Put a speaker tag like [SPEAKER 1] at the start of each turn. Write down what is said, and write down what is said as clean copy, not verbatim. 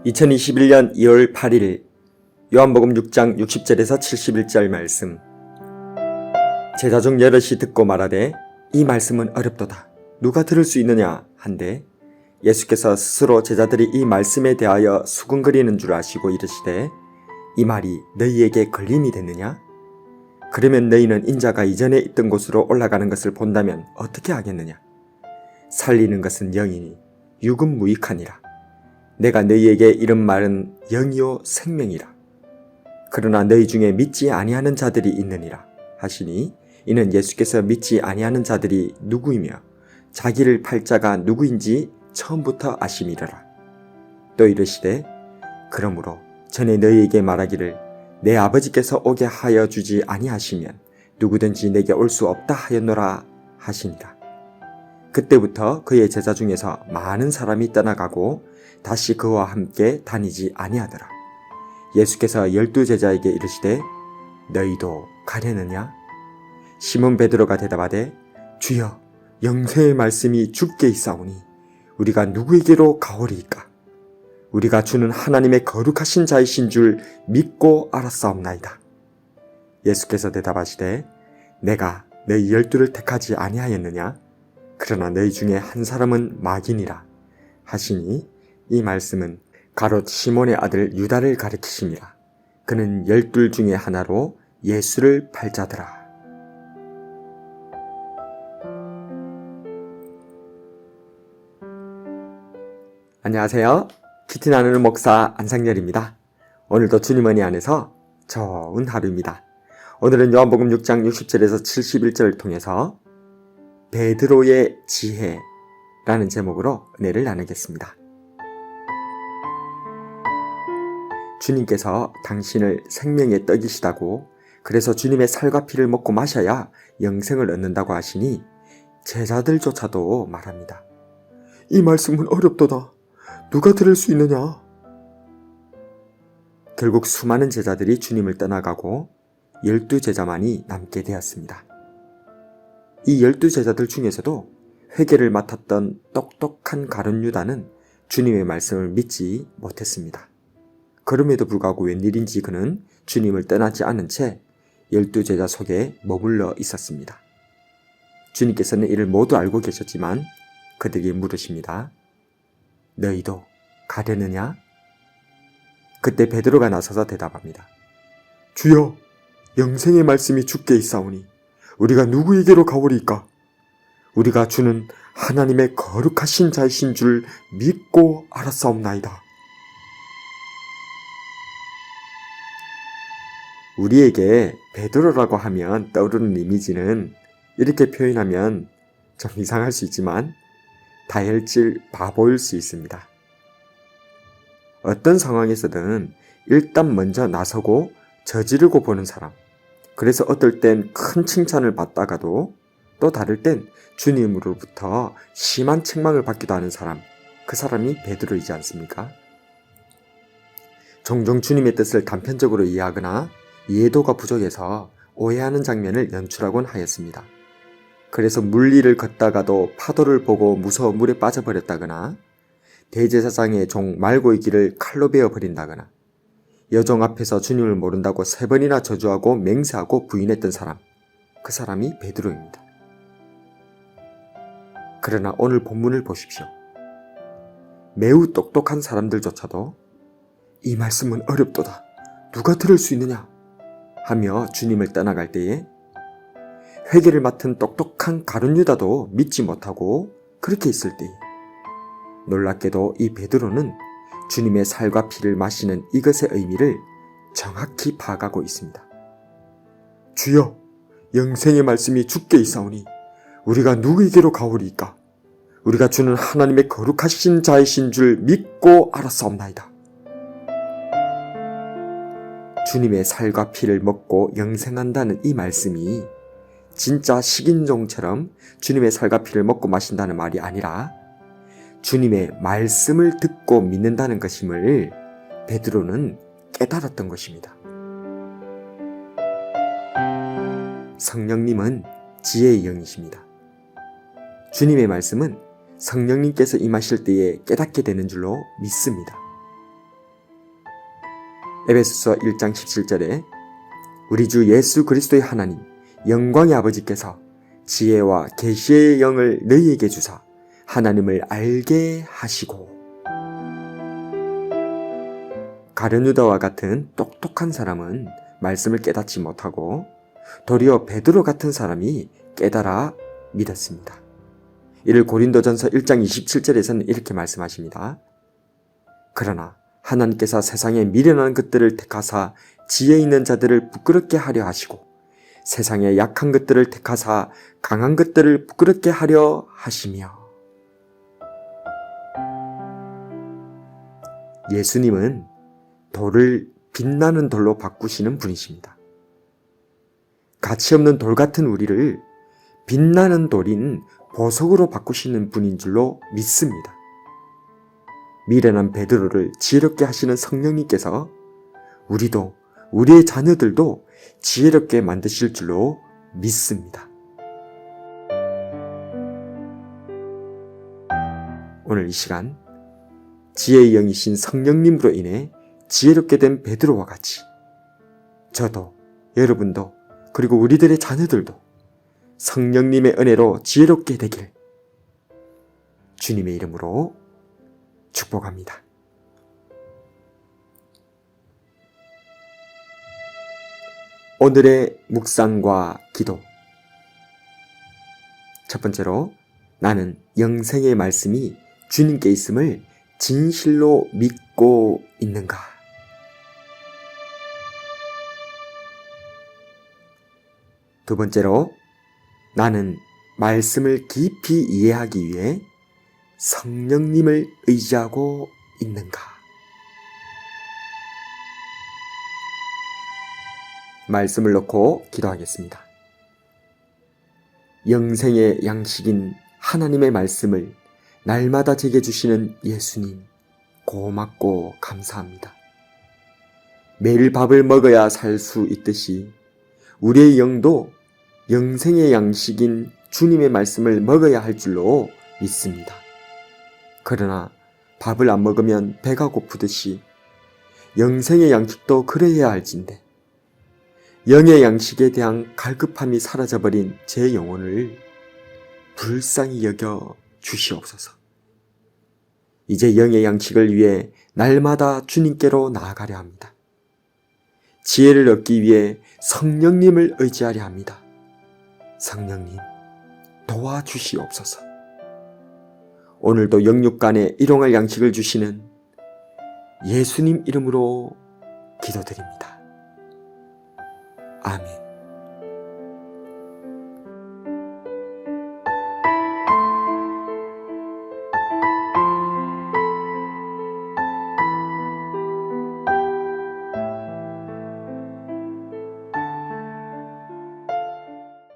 [SPEAKER 1] 2021년 2월 8일 요한복음 6장 60절에서 71절 말씀. 제자 중 여럿이 듣고 말하되 이 말씀은 어렵도다. 누가 들을 수 있느냐 한데 예수께서 스스로 제자들이 이 말씀에 대하여 수근거리는 줄 아시고 이르시되 이 말이 너희에게 걸림이 됐느냐? 그러면 너희는 인자가 이전에 있던 곳으로 올라가는 것을 본다면 어떻게 하겠느냐? 살리는 것은 영이니 육은 무익하니라. 내가 너희에게 이런 말은 영이요 생명이라. 그러나 너희 중에 믿지 아니하는 자들이 있느니라 하시니 이는 예수께서 믿지 아니하는 자들이 누구이며 자기를 팔 자가 누구인지 처음부터 아심이라라. 또 이르시되 그러므로 전에 너희에게 말하기를 내 아버지께서 오게 하여 주지 아니하시면 누구든지 내게 올 수 없다 하였노라 하시니라. 그때부터 그의 제자 중에서 많은 사람이 떠나가고 다시 그와 함께 다니지 아니하더라. 예수께서 12 제자에게 이르시되 너희도 가려느냐? 시몬 베드로가 대답하되 주여 영생의 말씀이 주께 있사오니 우리가 누구에게로 가오리이까? 우리가 주는 하나님의 거룩하신 자이신 줄 믿고 알았사옵나이다. 예수께서 대답하시되 내가 너희 12를 택하지 아니하였느냐? 그러나 너희 중에 한 사람은 마귀니라 하시니 이 말씀은 가롯 시몬의 아들 유다를 가리키심이라. 그는 12 중에 하나로 예수를 팔자더라. 안녕하세요. 키티 나누는 목사 안상열입니다. 오늘도 주님 은혜 안에서 좋은 하루입니다. 오늘은 요한복음 6장 60절에서 71절을 통해서 베드로의 지혜라는 제목으로 은혜를 나누겠습니다. 주님께서 당신을 생명의 떡이시다고, 그래서 주님의 살과 피를 먹고 마셔야 영생을 얻는다고 하시니 제자들조차도 말합니다. 이 말씀은 어렵도다. 누가 들을 수 있느냐? 결국 수많은 제자들이 주님을 떠나가고 12 제자만이 남게 되었습니다. 이 12 제자들 중에서도 회개를 맡았던 똑똑한 가룟 유다는 주님의 말씀을 믿지 못했습니다. 그럼에도 불구하고 웬일인지 그는 주님을 떠나지 않은 채 12 제자 속에 머물러 있었습니다. 주님께서는 이를 모두 알고 계셨지만 그들에게 물으십니다. 너희도 가려느냐? 그때 베드로가 나서서 대답합니다. 주여, 영생의 말씀이 주께 있사오니 우리가 누구에게로 가오리이까? 우리가 주는 하나님의 거룩하신 자이신 줄 믿고 알았사옵나이다. 우리에게 베드로라고 하면 떠오르는 이미지는 이렇게 표현하면 좀 이상할 수 있지만 다혈질 바보일 수 있습니다. 어떤 상황에서든 일단 먼저 나서고 저지르고 보는 사람, 그래서 어떨 땐 큰 칭찬을 받다가도 또 다를 땐 주님으로부터 심한 책망을 받기도 하는 사람, 그 사람이 베드로이지 않습니까? 종종 주님의 뜻을 단편적으로 이해하거나 이해도가 부족해서 오해하는 장면을 연출하곤 하였습니다. 그래서 물리를 걷다가도 파도를 보고 무서워 물에 빠져버렸다거나, 대제사장의 종 말고이기를 칼로 베어버린다거나, 여종 앞에서 주님을 모른다고 3번이나 저주하고 맹세하고 부인했던 사람, 그 사람이 베드로입니다. 그러나 오늘 본문을 보십시오. 매우 똑똑한 사람들조차도 이 말씀은 어렵도다. 누가 들을 수 있느냐? 하며 주님을 떠나갈 때에 회개를 맡은 똑똑한 가룟 유다도 믿지 못하고 그렇게 있을 때에 놀랍게도 이 베드로는 주님의 살과 피를 마시는 이것의 의미를 정확히 파악하고 있습니다. 주여, 영생의 말씀이 주께 있사오니 우리가 누구에게로 가오리이까? 우리가 주는 하나님의 거룩하신 자이신 줄 믿고 알았사옵나이다. 주님의 살과 피를 먹고 영생한다는 이 말씀이 진짜 식인종처럼 주님의 살과 피를 먹고 마신다는 말이 아니라 주님의 말씀을 듣고 믿는다는 것임을 베드로는 깨달았던 것입니다. 성령님은 지혜의 영이십니다. 주님의 말씀은 성령님께서 임하실 때에 깨닫게 되는 줄로 믿습니다. 에베소서 1장 17절에 우리 주 예수 그리스도의 하나님 영광의 아버지께서 지혜와 계시의 영을 너희에게 주사 하나님을 알게 하시고. 가룟 유다와 같은 똑똑한 사람은 말씀을 깨닫지 못하고 도리어 베드로 같은 사람이 깨달아 믿었습니다. 이를 고린도전서 1장 27절에서는 이렇게 말씀하십니다. 그러나 하나님께서 세상에 미련한 것들을 택하사 지혜 있는 자들을 부끄럽게 하려 하시고 세상에 약한 것들을 택하사 강한 것들을 부끄럽게 하려 하시며. 예수님은 돌을 빛나는 돌로 바꾸시는 분이십니다. 가치 없는 돌 같은 우리를 빛나는 돌인 보석으로 바꾸시는 분인 줄로 믿습니다. 미련한 베드로를 지혜롭게 하시는 성령님께서 우리도 우리의 자녀들도 지혜롭게 만드실 줄로 믿습니다. 오늘 이 시간 지혜의 영이신 성령님으로 인해 지혜롭게 된 베드로와 같이 저도, 여러분도, 그리고 우리들의 자녀들도 성령님의 은혜로 지혜롭게 되길 주님의 이름으로 축복합니다. 오늘의 묵상과 기도. 첫 번째로, 나는 영생의 말씀이 주님께 있음을 진실로 믿고 있는가? 두 번째로, 나는 말씀을 깊이 이해하기 위해 성령님을 의지하고 있는가? 말씀을 놓고 기도하겠습니다. 영생의 양식인 하나님의 말씀을 날마다 제게 주시는 예수님, 고맙고 감사합니다. 매일 밥을 먹어야 살 수 있듯이 우리의 영도 영생의 양식인 주님의 말씀을 먹어야 할 줄로 믿습니다. 그러나 밥을 안 먹으면 배가 고프듯이 영생의 양식도 그래야 할진데 영의 양식에 대한 갈급함이 사라져버린 제 영혼을 불쌍히 여겨 주시옵소서. 이제 영의 양식을 위해 날마다 주님께로 나아가려 합니다. 지혜를 얻기 위해 성령님을 의지하려 합니다. 성령님, 도와주시옵소서. 오늘도 영육간에 일용할 양식을 주시는 예수님 이름으로 기도드립니다. 아멘.